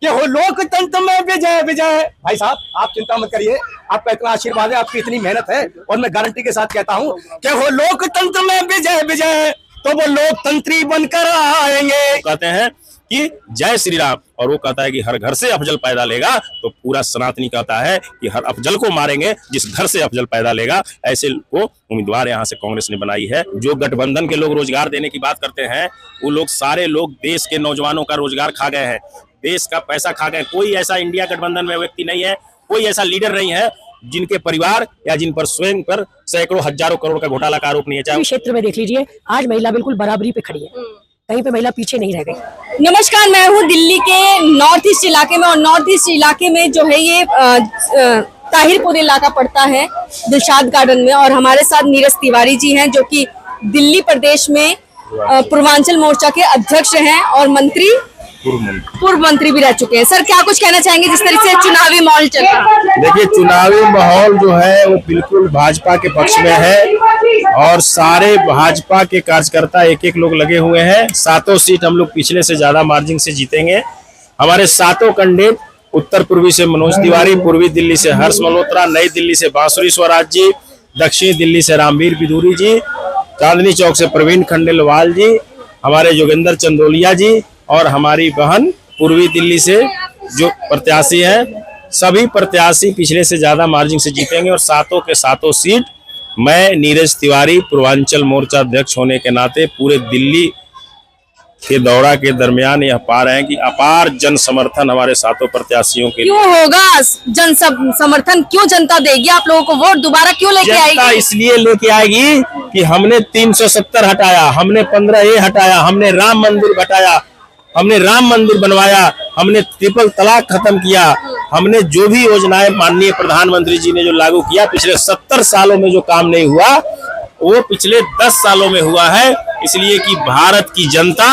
कि हो लोकतंत्र में विजय विजय। भाई साहब आप चिंता मत करिए, आपका इतना आशीर्वाद है, आपकी इतनी मेहनत है, और मैं गारंटी के साथ कहता हूं कि हो लोकतंत्र में विजय विजय, तो वो लोकतंत्री बनकर आएंगे। कहते हैं कि जय श्री राम, और वो कहता है कि हर घर से अफजल पैदा लेगा, तो पूरा सनातनी कहता है कि हर अफजल को मारेंगे जिस घर से अफजल पैदा लेगा। ऐसे को उम्मीदवार यहाँ से कांग्रेस ने बनाई है। जो गठबंधन के लोग रोजगार देने की बात करते हैं, वो लोग सारे लोग देश के नौजवानों का रोजगार खा गए हैं, देश का पैसा खा गए। कोई ऐसा इंडिया गठबंधन में व्यक्ति नहीं है, कोई ऐसा लीडर नहीं है जिनके परिवार या जिन पर स्वयं पर सैकड़ों हजारों करोड़ का घोटाला का आरोप नहीं है। चाहे क्षेत्र में देख लीजिए, आज महिला बिल्कुल बराबरी पे खड़ी है, कहीं पे महिला पीछे नहीं रह गई। नमस्कार, मैं हूँ दिल्ली के नॉर्थ ईस्ट इलाके में, और नॉर्थ ईस्ट इलाके में जो है ये ताहिरपुर इलाका पड़ता है दिलशाद गार्डन में, और हमारे साथ नीरज तिवारी जी हैं जो कि दिल्ली प्रदेश में पूर्वांचल मोर्चा के अध्यक्ष हैं और पूर्व मंत्री भी रह चुके हैं। सर, क्या कुछ कहना चाहेंगे जिस तरह से चुनावी माहौल चल रहा है? देखिए, चुनावी माहौल जो है वो बिल्कुल भाजपा के पक्ष में है, और सारे भाजपा के कार्यकर्ता एक एक लोग लगे हुए हैं। 7 सीट हम लोग पिछले से ज्यादा मार्जिन से जीतेंगे। हमारे 7 कैंडिडेट, उत्तर पूर्वी से मनोज तिवारी, पूर्वी दिल्ली से हर्ष मल्होत्रा, नई दिल्ली से बांसुरी स्वराज जी, दक्षिण दिल्ली से रामवीर बिदूरी जी, चांदनी चौक से प्रवीण खंडेलवाल जी, हमारे योगेंद्र चंदोलिया जी, और हमारी बहन पूर्वी दिल्ली से जो प्रत्याशी हैं, सभी प्रत्याशी पिछले से ज्यादा मार्जिन से जीतेंगे। और 7 के 7 सीट मैं नीरज तिवारी पूर्वांचल मोर्चा अध्यक्ष होने के नाते पूरे दिल्ली के दौरा के दरमियान यह पा रहे हैं कि अपार जन समर्थन हमारे 7 प्रत्याशियों के लिए। क्यों होगा जन समर्थन? क्यों जनता देगी आप लोगों को वोट? दोबारा क्यों लेके आएगी? जनता इसलिए लेके आएगी कि हमने 370 हटाया, हमने 15A हटाया, हमने राम मंदिर हटाया, हमने राम मंदिर बनवाया, हमने ट्रिपल तलाक खत्म किया, हमने जो भी योजनाएं माननीय प्रधानमंत्री जी ने जो लागू किया, पिछले 70 सालों में जो काम नहीं हुआ वो पिछले 10 सालों में हुआ है। इसलिए कि भारत की जनता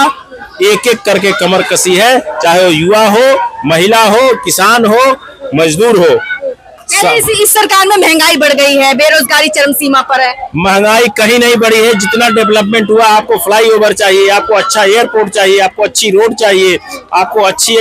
एक एक करके कमर कसी है, चाहे वो युवा हो, महिला हो, किसान हो, मजदूर हो। इस सरकार में महंगाई बढ़ गई है, बेरोजगारी चरम सीमा पर है। महंगाई कहीं नहीं बढ़ी है। जितना डेवलपमेंट हुआ, आपको फ्लाईओवर चाहिए, आपको अच्छा एयरपोर्ट चाहिए, आपको अच्छी रोड चाहिए, आपको अच्छी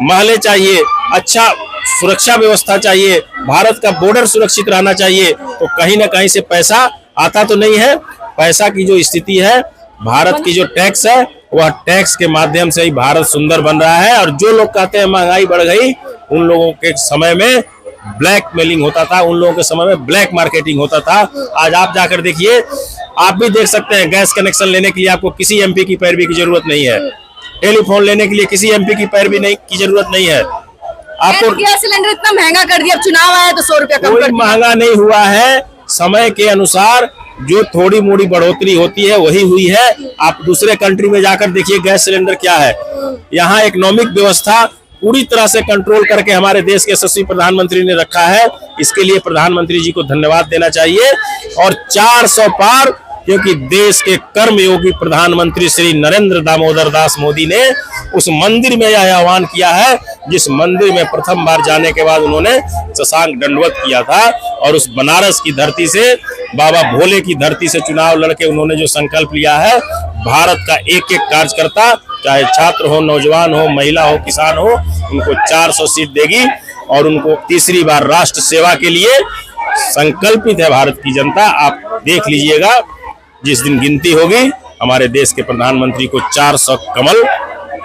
महलें चाहिए, अच्छा सुरक्षा व्यवस्था चाहिए, भारत का बॉर्डर सुरक्षित रहना चाहिए, तो कहीं ना कहीं से पैसा आता तो नहीं है। पैसा की जो स्थिति है, भारत की जो टैक्स है, वह टैक्स के माध्यम से ही भारत सुंदर बन रहा है। और जो लोग कहते हैं महंगाई बढ़ गई, उन लोगों के समय में ब्लैक मेलिंग होता था, उन लोगों के समय में ब्लैक मार्केटिंग होता था। आज आप जाकर देखिए, आप भी देख सकते हैं, गैस कनेक्शन लेने के लिए आपको किसी एमपी की पैरवी की जरूरत नहीं है, टेलीफोन लेने के लिए किसी एमपी की पैरवी की जरूरत नहीं है। आपको गैस सिलेंडर इतना महंगा कर दिया, अब चुनाव आया तो 100 रुपया कम कर दिया। कोई महंगा नहीं हुआ है, समय के अनुसार जो थोड़ी मोड़ी बढ़ोतरी होती है वही हुई है। आप दूसरे कंट्री में जाकर देखिए गैस सिलेंडर क्या है। यहाँ इकोनॉमिक व्यवस्था पूरी तरह से कंट्रोल करके हमारे देश के यशस्वी प्रधानमंत्री ने रखा है। इसके लिए प्रधानमंत्री जी को धन्यवाद देना चाहिए। और 400 पार, क्योंकि देश के कर्मयोगी प्रधानमंत्री श्री नरेंद्र दामोदर दास मोदी ने उस मंदिर में यह आह्वान किया है, जिस मंदिर में प्रथम बार जाने के बाद उन्होंने शशांक दंडवत किया था। और उस बनारस की धरती से, बाबा भोले की धरती से चुनाव लड़के उन्होंने जो संकल्प लिया है, भारत का एक एक कार्यकर्ता, चाहे छात्र हो, नौजवान हो, महिला हो, किसान हो, उनको 400 सीट देगी। और उनको तीसरी बार राष्ट्र सेवा के लिए संकल्पित है भारत की जनता। आप देख लीजिएगा, जिस दिन गिनती होगी, हमारे देश के प्रधानमंत्री को 400 कमल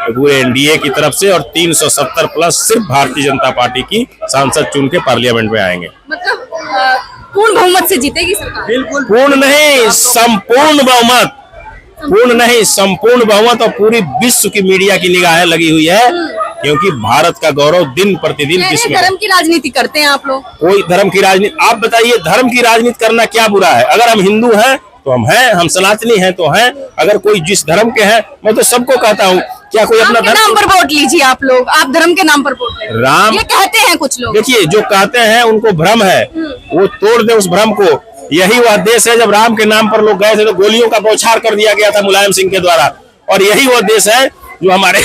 पूरे एनडीए की तरफ से और 370 प्लस सिर्फ भारतीय जनता पार्टी की सांसद चुन के पार्लियामेंट में आएंगे। मतलब पूर्ण बहुमत से जीतेगी सरकार? बिल्कुल पूर्ण नहीं, संपूर्ण बहुमत। पूर्ण नहीं, संपूर्ण बहुमत। और पूरी विश्व की मीडिया की निगाहें लगी हुई है, क्योंकि भारत का गौरव दिन प्रतिदिन विश्व में। धर्म की राजनीति करते हैं आप लोग? कोई धर्म की राजनीति? आप बताइए, धर्म की राजनीति करना क्या बुरा है? अगर हम हिंदू हैं तो हम हैं, हम सनातनी हैं तो हैं। अगर कोई जिस धर्म के हैं, मैं तो सबको कहता हूँ, क्या कोई अपना धर्म नाम पर वोट लीजिए? आप लोग आप धर्म के नाम पर वोट राम ये कहते हैं कुछ लोग। देखिए, जो कहते हैं उनको भ्रम है, वो तोड़ दे उस भ्रम को। यही वह देश है जब राम के नाम पर लोग गए थे तो गोलियों का बौछार कर दिया गया था मुलायम सिंह के द्वारा। और यही वह देश है जो हमारे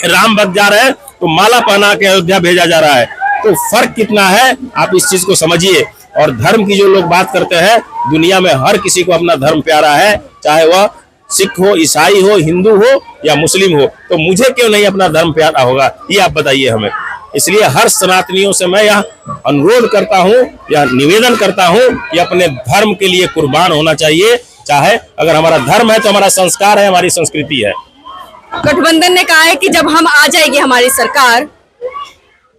राम भक्त जा रहे हैं तो माला पहना के अयोध्या भेजा जा रहा है। तो फर्क कितना है, आप इस चीज को समझिए। और धर्म की जो लोग बात करते हैं, दुनिया में हर किसी को अपना धर्म प्यारा है, चाहे वह सिख हो, ईसाई हो, हिंदू हो या मुस्लिम हो, तो मुझे क्यों नहीं अपना धर्म प्यारा होगा, ये आप बताइए हमें। इसलिए हर सनातनियों से मैं यह अनुरोध करता हूँ या निवेदन करता हूँ कि अपने धर्म के लिए कुर्बान होना चाहिए। चाहे अगर हमारा धर्म है तो हमारा संस्कार है, हमारी संस्कृति है। गठबंधन ने कहा है कि जब हम आ जाएगी हमारी सरकार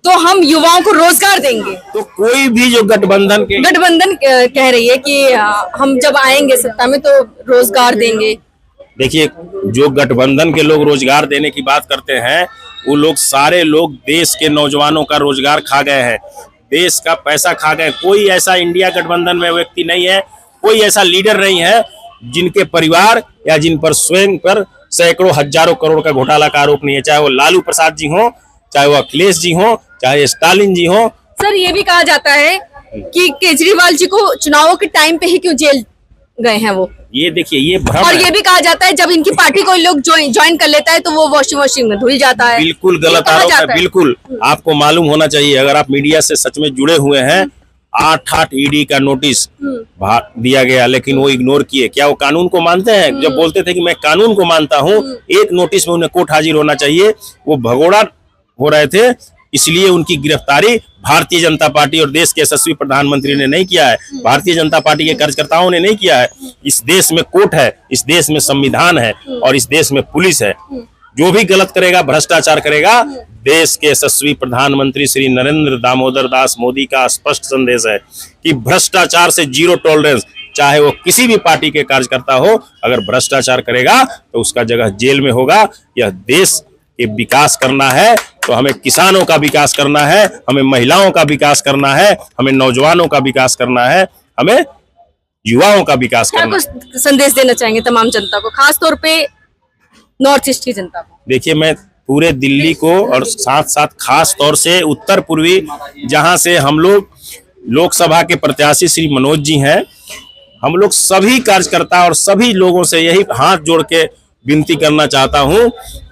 तो हम युवाओं को रोजगार देंगे। तो कोई भी जो गठबंधन कह रही है कि हम जब आएंगे सत्ता में तो रोजगार देंगे। देखिए, जो गठबंधन के लोग रोजगार देने की बात करते हैं, वो लोग सारे लोग देश के नौजवानों का रोजगार खा गए हैं, देश का पैसा खा गए। कोई ऐसा इंडिया गठबंधन में व्यक्ति नहीं है, कोई ऐसा लीडर नहीं है जिनके परिवार या जिन पर स्वयं पर सैकड़ों हजारों करोड़ का घोटाला का आरोप नहीं है, चाहे वो लालू प्रसाद जी हो, चाहे वो अखिलेश जी हो, चाहे स्टालिन जी हो। सर, ये भी कहा जाता है कि केजरीवाल जी को चुनावों के टाइम पे ही क्यों जेल गए हैं वो। ये देखिए, ये भ्रम और है। ये भी कहा जाता है जब इनकी पार्टी कोई लोग ज्वाइन कर लेता है तो वो वॉशिंग मशीन में धुल जाता है। बिल्कुल गलत आरोप है, बिल्कुल। आपको मालूम होना चाहिए, अगर आप मीडिया से सच में जुड़े हुए हैं, 8 ईडी का नोटिस दिया गया, लेकिन वो इग्नोर किए। क्या वो कानून को मानते हैं? जब बोलते थे कि मैं कानून को मानता हूँ, एक नोटिस में उन्हें कोर्ट हाजिर होना चाहिए, वो भगोड़ा हो रहे थे। इसलिए उनकी गिरफ्तारी भारतीय जनता पार्टी और देश के यशस्वी प्रधानमंत्री ने नहीं किया है, भारतीय जनता पार्टी के कार्यकर्ताओं ने नहीं किया है। इस देश में कोर्ट है, इस देश में संविधान है और इस देश में पुलिस है। जो भी गलत करेगा, भ्रष्टाचार करेगा, देश के यशस्वी प्रधानमंत्री श्री नरेंद्र दामोदर दास मोदी का स्पष्ट संदेश है कि भ्रष्टाचार से जीरो टॉलरेंस। चाहे वो किसी भी पार्टी के कार्यकर्ता हो, अगर भ्रष्टाचार करेगा तो उसका जगह जेल में होगा। यह देश के विकास करना है तो हमें किसानों का विकास करना है, हमें महिलाओं का विकास करना है, हमें नौजवानों का विकास करना है, हमें युवाओं का विकास करना है। क्या कुछ संदेश देना चाहेंगे तमाम जनता को, खास तौर पे नॉर्थ ईस्ट की जनता को? देखिए, मैं पूरे दिल्ली को और साथ साथ खास तौर से उत्तर पूर्वी, जहां से हम लोग लोकसभा के प्रत्याशी श्री मनोज जी हैं, हम लोग सभी कार्यकर्ता और सभी लोगों से यही हाथ जोड़ के विनती करना चाहता हूं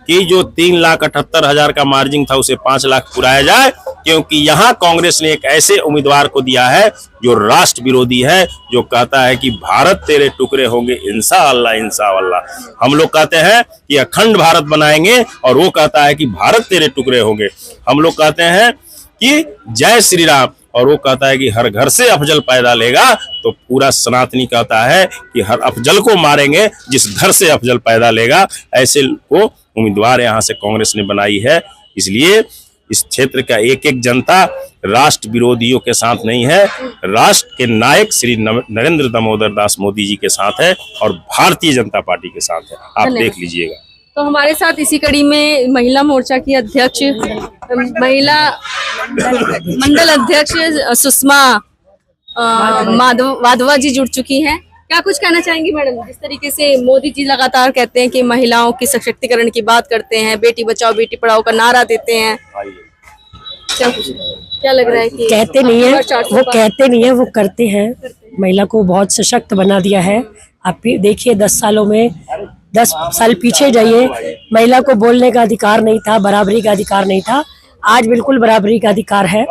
कि जो 3,78,000 का मार्जिन था उसे 5 लाख पुराया जाए, क्योंकि यहाँ कांग्रेस ने एक ऐसे उम्मीदवार को दिया है जो राष्ट्र विरोधी है, जो कहता है कि भारत तेरे टुकड़े होंगे इंशाअल्लाह इंशाअल्लाह। हम लोग कहते हैं कि अखंड भारत बनाएंगे और वो कहता है कि भारत तेरे टुकड़े होंगे। हम लोग कहते हैं कि जय श्री राम और वो कहता है कि हर घर से अफजल पैदा लेगा। तो पूरा सनातनी कहता है कि हर अफजल को मारेंगे जिस घर से अफजल पैदा लेगा। ऐसे को उम्मीदवार यहाँ से कांग्रेस ने बनाई है। इसलिए इस क्षेत्र का एक एक जनता राष्ट्र विरोधियों के साथ नहीं है, राष्ट्र के नायक श्री नरेंद्र दामोदर दास मोदी जी के साथ है और भारतीय जनता पार्टी के साथ है। आप देख लीजिएगा। तो हमारे साथ इसी कड़ी में महिला मोर्चा की अध्यक्ष, महिला मंडल अध्यक्ष सुषमा वाधवा जी जुड़ चुकी हैं। क्या कुछ कहना चाहेंगी मैडम? जिस तरीके से मोदी जी लगातार कहते हैं कि महिलाओं की सशक्तिकरण की बात करते हैं, बेटी बचाओ बेटी पढ़ाओ का नारा देते हैं, क्या लग रहा है कि कहते नहीं है वो, कहते नहीं है वो करते हैं। महिला को बहुत सशक्त बना दिया है। आप देखिए 10 सालों में 10 साल पीछे जाइए, महिला को बोलने का अधिकार नहीं था, बराबरी का अधिकार नहीं था। आज बिल्कुल बराबरी का अधिकार है,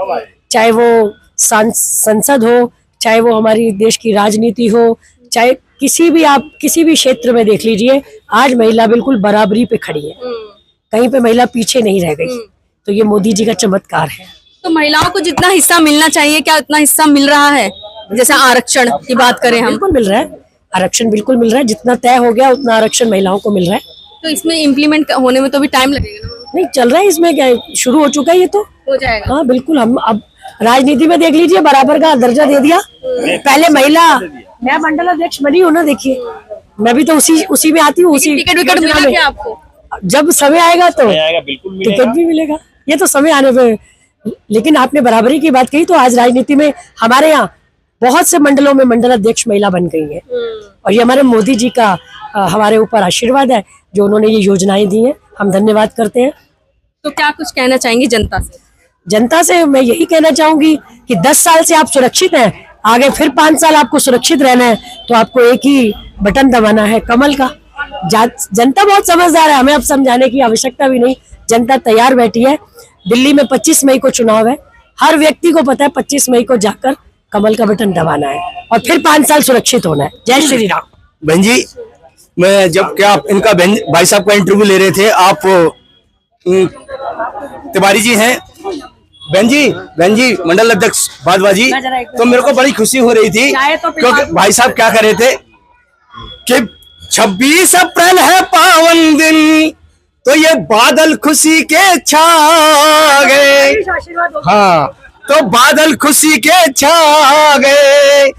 चाहे वो संसद हो, चाहे वो हमारी देश की राजनीति हो, चाहे किसी भी क्षेत्र में देख लीजिए, आज महिला बिल्कुल बराबरी पे खड़ी है, कहीं पे महिला पीछे नहीं रह गई। तो ये मोदी जी का चमत्कार है। तो महिलाओं को जितना हिस्सा मिलना चाहिए, क्या उतना हिस्सा मिल रहा है? जैसे आरक्षण की बात करें हम, बिल्कुल मिल रहा है, आरक्षण बिल्कुल मिल रहा है। जितना तय हो गया उतना आरक्षण महिलाओं को मिल रहा है। तो इसमें इम्प्लीमेंट होने में तो भी टाइम लगेगा ना? नहीं, चल रहा है, इसमें क्या शुरू हो चुका है, ये तो हो जाएगा। हाँ बिल्कुल। हम अब राजनीति में देख लीजिए, बराबर का दर्जा दे दिया। पहले महिला, मैं मंडल अध्यक्ष बनी हूँ ना, देखिए मैं भी तो उसी में आती हूँ। उसी टिकट विकट मिला क्या आपको? जब समय आएगा तो बिल्कुल टिकट भी मिलेगा, ये तो समय आने पे। लेकिन आपने बराबरी की बात कही, तो आज राजनीति में हमारे यहाँ बहुत से मंडलों में मंडल अध्यक्ष महिला बन गई है। और ये हमारे मोदी जी का हमारे ऊपर आशीर्वाद है, जो उन्होंने ये योजनाएं दी हैं, हम धन्यवाद करते हैं। तो क्या कुछ कहना चाहेंगी जनता से? जनता से मैं यही कहना चाहूंगी कि 10 साल से आप सुरक्षित हैं, आगे फिर 5 साल आपको सुरक्षित रहना है, तो आपको एक ही बटन दबाना है, कमल का। जनता बहुत समझदार है, हमें अब समझाने की आवश्यकता भी नहीं। जनता तैयार बैठी है। दिल्ली में 25 मई को चुनाव है, हर व्यक्ति को पता है 25 मई को जाकर कमल का बटन दबाना है और फिर 5 साल सुरक्षित होना है। जय श्री राम। बहन जी, मैं जब क्या आप इनका भाई साहब का इंटरव्यू ले रहे थे, आप तिवारी जी हैं, बहन जी मंडल अध्यक्ष भारद्वाजी, तो मेरे को बड़ी खुशी हो रही थी क्योंकि भाई साहब क्या कर रहे थे कि 26 अप्रैल है पावन दिन, तो ये बादल खुशी के छा गए। हाँ, तो बादल खुशी के छा गए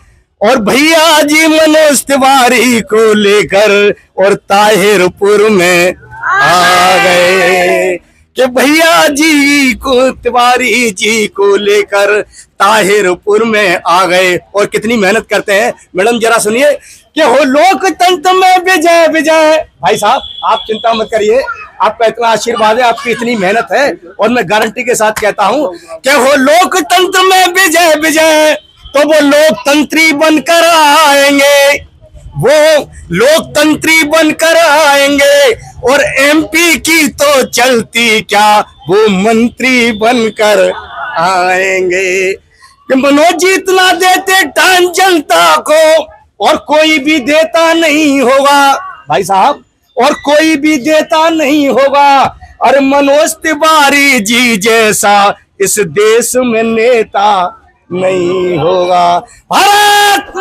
और भैया जी मनोज तिवारी को लेकर और ताहिरपुर में आ गए कि भैया जी को तिवारी जी को लेकर ताहिरपुर में आ गए। और कितनी मेहनत करते हैं मैडम, जरा सुनिए कि हो लोकतंत्र में विजय विजय। भाई साहब आप चिंता मत करिए, आपका इतना आशीर्वाद है, आपकी इतनी मेहनत है, और मैं गारंटी के साथ कहता हूं कि हो लोकतंत्र में विजय विजय, तो वो लोकतंत्री बनकर आएंगे, वो लोकतंत्री बनकर आएंगे। और एमपी की तो चलती क्या, वो मंत्री बनकर आएंगे। कि मनोज जी इतना देते टाइम जनता को और कोई भी देता नहीं होगा भाई साहब, और कोई भी देता नहीं होगा। अरे मनोज तिवारी जी जैसा इस देश में नेता नहीं होगा। भारत